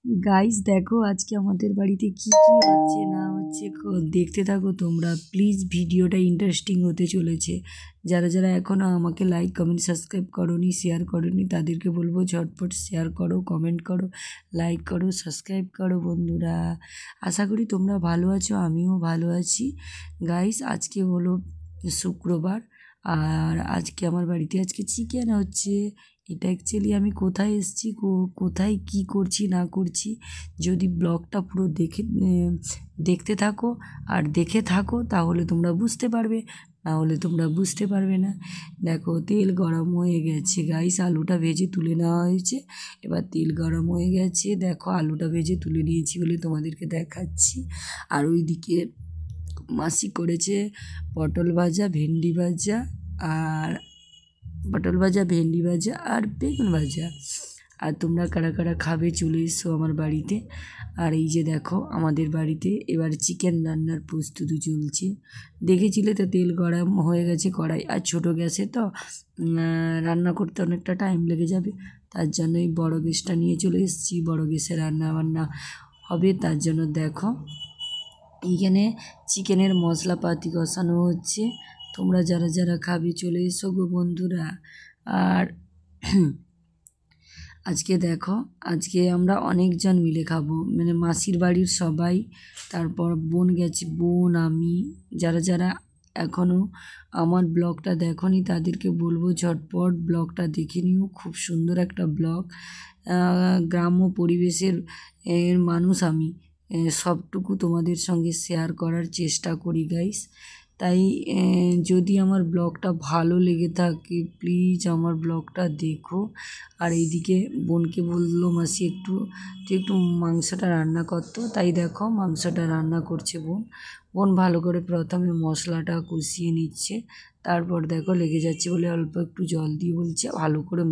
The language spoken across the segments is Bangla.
গাইস দেখো আজকে আমাদের বাড়িতে কি কি হচ্ছে না হচ্ছে দেখতে থাকো তোমরা প্লিজ। ভিডিওটা ইন্টারেস্টিং হতে চলেছে। যারা যারা এখনও আমাকে লাইক কমেন্ট সাবস্ক্রাইব করোনি শেয়ার করোনি তাদেরকে বলবো ঝটপট শেয়ার করো, কমেন্ট করো, লাইক করো, সাবস্ক্রাইব করো বন্ধুরা। আশা করি তোমরা ভালো আছো, আমিও ভালো আছি। গাইস আজকে হলো শুক্রবার, আর আজকে আমার বাড়িতে আজকে চিকেন হচ্ছে। এটা অ্যাকচুয়ালি আমি কোথায় এসেছি, কোথায় কি করছি না করছি, যদি ব্লগটা পুরো দেখতে থাকো আর দেখে থাকো তাহলে তোমরা বুঝতে পারবে, না হলে তোমরা বুঝতে পারবে না। দেখো তেল গরম হয়ে গেছে গাইস, আলুটা ভেজে তুলে নেওয়া হয়েছে। এবার তেল গরম হয়ে গেছে, দেখো আলুটা ভেজে তুলে নিয়েছি বলে তোমাদেরকে দেখাচ্ছি। আর ওইদিকে মাসি করেছে পটল ভাজা, ভেন্ডি ভাজা, আর পটল ভাজা, ভেন্ডি ভাজা আর বেগুন ভাজা। আর তোমরা কারা কারা খাবে চলে এসো আমার বাড়িতে। আর এই যে দেখো আমাদের বাড়িতে এবার চিকেন রান্নার প্রস্তুতি চলছে। দেখেছিলে তো তেল গরম হয়ে গেছে কড়াই, আর ছোটো গ্যাসে তো রান্না করতে অনেকটা টাইম লেগে যাবে। তার জন্যই বড় গ্যাসটা নিয়ে চলে এসেছি, বড় গ্যাসে রান্না বান্না হবে। তার জন্য দেখো এইখানে চিকেনের মশলাপাতি কষানো হচ্ছে। তোমরা যারা যারা খাবে চলে এসো গো বন্ধুরা। আর আজকে দেখো আজকে আমরা অনেকজন মিলে খাবো, মানে মাসির বাড়ির সবাই, তারপর বোন গেছে, বোন, আমি। যারা যারা এখনও আমার ব্লগটা দেখোনি তাদেরকে বলবো ঝটপট ব্লগটা দেখে নিও, খুব সুন্দর একটা ব্লগ। গ্রাম্য পরিবেশের মানুষ আমি, সবটুকু তোমাদের সঙ্গে শেয়ার করার চেষ্টা করি গাইস। তাই যদি আমার ব্লগটা ভালো লেগে থাকে প্লিজ আমার ব্লগটা দেখো। আর এইদিকে বোনকে বললো মাসি একটু মাংসটা রান্না করতো, তাই দেখো মাংসটা রান্না করছে বোন। বোন ভালো করে প্রথমে মশলাটা কষিয়ে নিচ্ছে, তারপর দেখো লেগে যাচ্ছে বলে অল্প একটু জল দিয়ে বলছে ভালো করে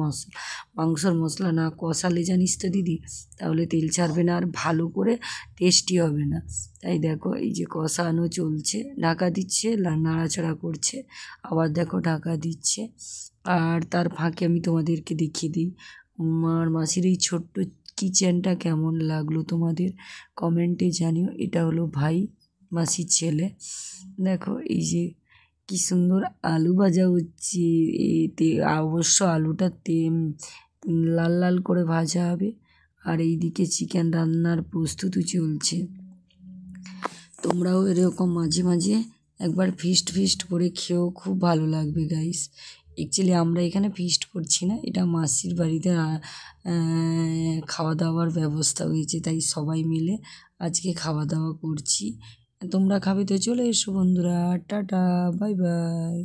মাংসর মশলা না কষালে জানিস তো দিদি, তাহলে তেল ছাড়বে না আর ভালো করে টেস্টি হবে না। তাই দেখো এই যে কষানো চলছে, ঢাকা দিচ্ছে, নাড়াচাড়া করছে, আবার দেখো ঢাকা দিচ্ছে। আর তার ফাঁকে আমি তোমাদেরকে দেখিয়ে দিই আমার মাসির এই ছোট্ট কিচেনটা কেমন লাগলো তোমাদের কমেন্টে জানিও। এটা হলো ভাই, মাসির ছেলে। দেখো এই যে কি সুন্দর আলু ভাজা হচ্ছে, এতে অবশ্য আলুটা লাল লাল করে ভাজা হবে। আর এইদিকে চিকেন রান্নার প্রস্তুতি চলছে। তোমরাও এরকম মাঝে মাঝে একবার ফিস্ট করে খেয়েও, খুব ভালো লাগবে গাইস। অ্যাকচুয়ালি আমরা এখানে ফিস্ট করছি না, এটা মাসির বাড়িতে খাওয়া দাওয়ার ব্যবস্থা হয়েছে, তাই সবাই মিলে আজকে খাওয়া দাওয়া করছি। তোমরা খাবে তো চলে এসো বন্ধুরা, টাটা, বাই বাই।